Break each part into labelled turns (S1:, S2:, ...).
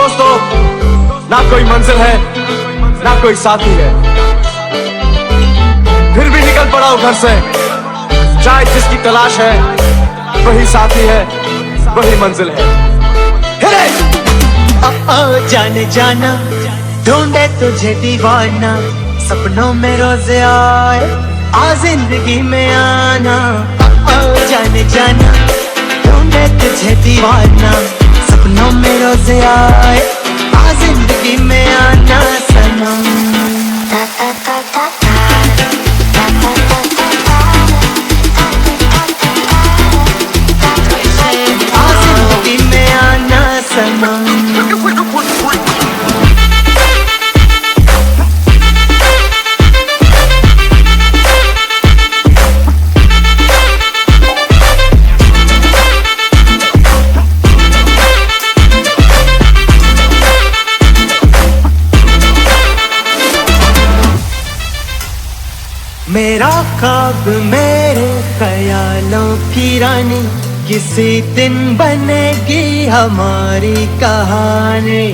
S1: दोस्तों, ना कोई मंजिल है ना कोई साथी है, फिर भी निकल पड़ा हूं घर से। शायद जिसकी तलाश है वही साथी है, वही मंजिल है।
S2: जाने जाना ढूंढे तुझे दीवाना, सपनों में रोज आए आ जिंदगी में आना। जाने जाना ढूंढे तुझे दीवाना, सपनों में रोज आए आ जिंदगी में आना सनम। आ जिंदगी में आना सनम। मेरा ख्वाब मेरे ख्यालों की रानी, किसी दिन बनेगी हमारी कहानी।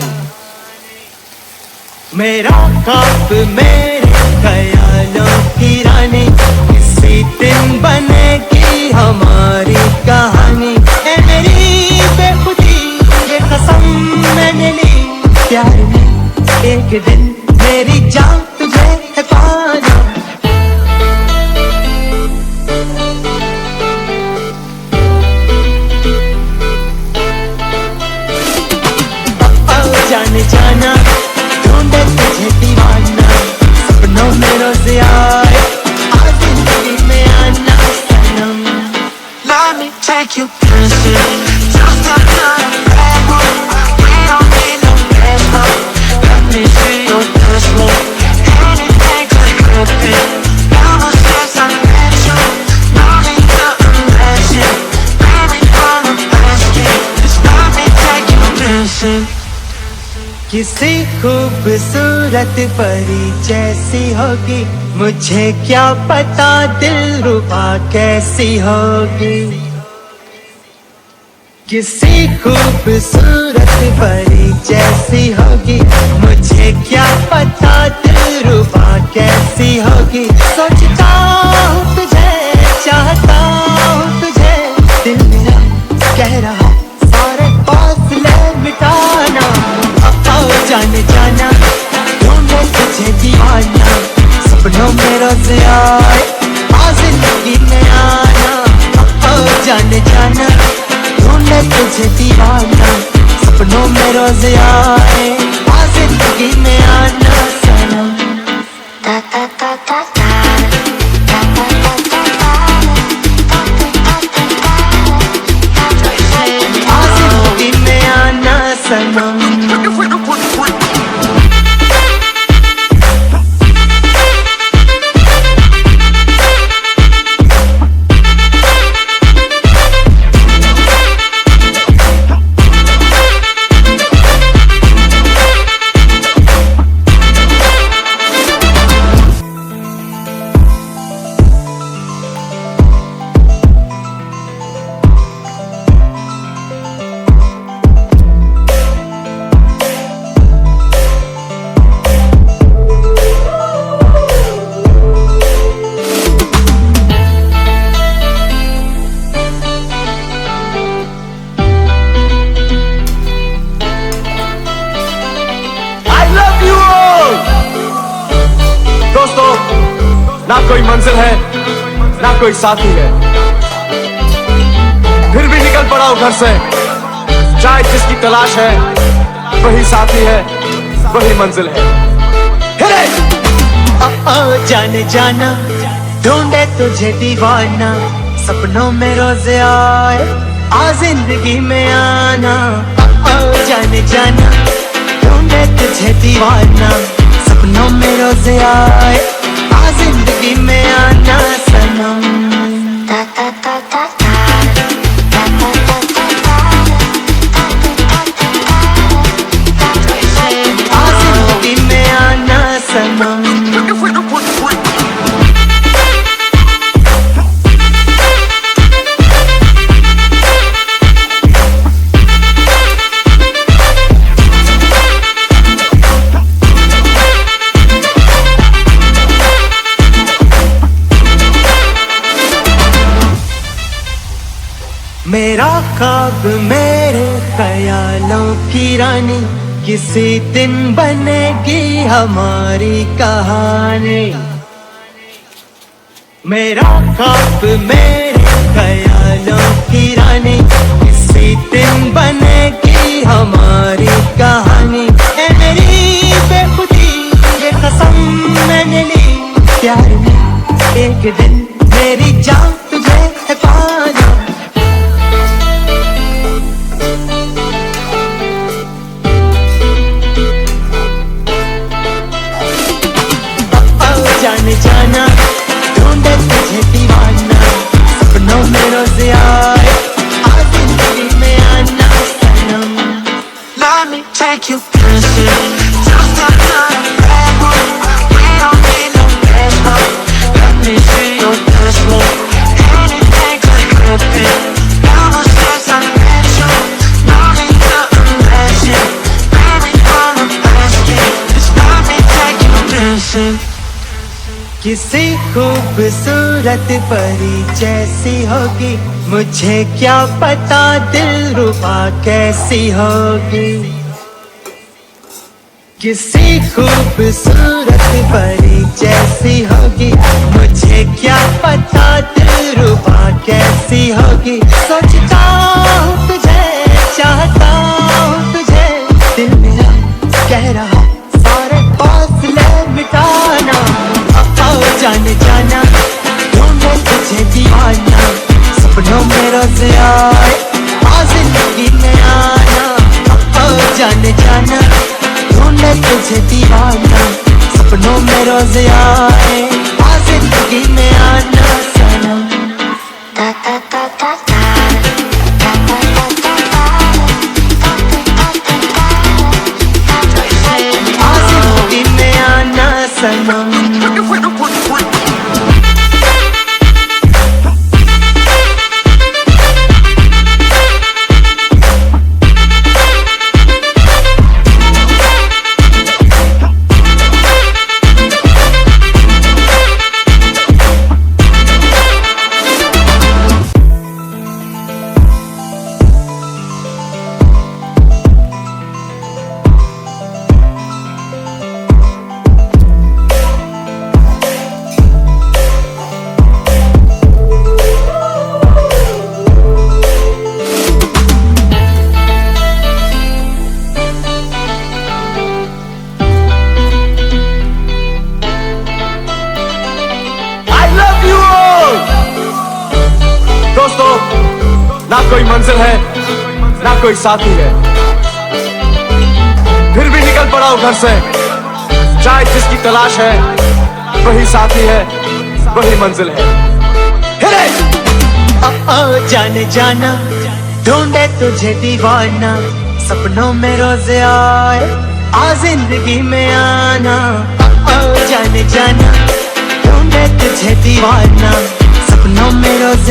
S2: मेरा ख्वाब मेरे ख्यालों की रानी, किसी दिन बनेगी हमारी कहानी। ऐ मेरी बेखुदी ये कसम मैंने ली, प्यार में एक दिन मेरी जान तुझे है पाना। जाने जाना ढूंढे तुझे दीवाना, सपनों में रोज आए आ जिंदगी में आना सनम। Let me take you dancing, just a little bit. We don't need no dance. Let me see your dance floor. Anything could happen. Ever since I met you, no need to imagine. Baby, I'm the best thing. Just let me take you dancing. किसी खूबसूरत परी जैसी होगी, मुझे क्या पता दिलरुबा कैसी होगी। किसी खूबसूरत परी जैसी होगी, मुझे क्या पता दिलरुबा कैसी होगी। सोचता हूँ तुझे, चाहता हूँ तुझे, दिल मेरा कह रहा सारे फासले मिटाना। जाने जाना ढूंढे तुझे दीवाना, सपनों में रोज आए आ जिंदगी में आना। जाने जाना ढूंढे तुझे दीवाना, सपनों में रोज आए आ जिंदगी में आना सनम। आ जिंदगी में आना सनम।
S1: दोस्तों, ना कोई मंजिल है ना कोई साथी है, फिर भी निकल पड़ा हूं घर से। शायद जिसकी तलाश है वही साथी है, वही मंजिल है।
S2: जाने जाना ढूंढे तुझे दीवाना, सपनों में रोज आए आ जिंदगी में आना। जाने जाना ढूंढे तुझे दीवाना, सपनों में रोज आए आ जिंदगी में आना सनम। आ जिंदगी में आना सनम। की रानी, किसी दिन बनेगी हमारी कहानी। मेरा ख्वाब मेरे ख्यालों की रानी, किसी दिन बनेगी हमारी कहानी। ऐ मेरी बेखुदी ये कसम मैंने ली, प्यार में एक दिन मेरी जान तुझे है पाना। जाने जाना ढूंढे तुझे दीवाना, सपनों में रोज आए आज जिंदगी में आना सनम। Let me take you dancing, just another bad one. We don't need no dance floor. Let me see your dance floor. Anything to grip it. Never stress on tension. No need to imagine. Baby, wanna blast it. Just let me take you dancing. किसी खूबसूरत परी जैसी होगी, मुझे क्या पता दिलरुबा कैसी होगी। किसी खूबसूरत परी जैसी होगी, मुझे क्या पता दिलरुबा कैसी होगी। सोचता हूँ तुझे, चाहता हूँ तुझे, दिल मेरा कह रहा सारे फासले मिटाना। जाने जाना ढूंढे तुझे दीवाना, सपनों में रोज आए आज जिंदगी में आना। जाने जाना ढूंढे तुझे दीवाना, सपनों में रोज आए आज जिंदगी में आना सनम। आज जिंदगी में आना सनम।
S1: दोस्तों, ना कोई मंजिल है ना कोई साथी है, फिर भी निकल पड़ा हूं घर से। शायद जिसकी तलाश है वही साथी है, वही मंजिल है।
S2: जाने जाना ढूंढे तुझे दीवाना, सपनों में रोज आए आज जिंदगी में आना। जाने जाना ढूंढे तुझे दीवाना, सपनों में रोज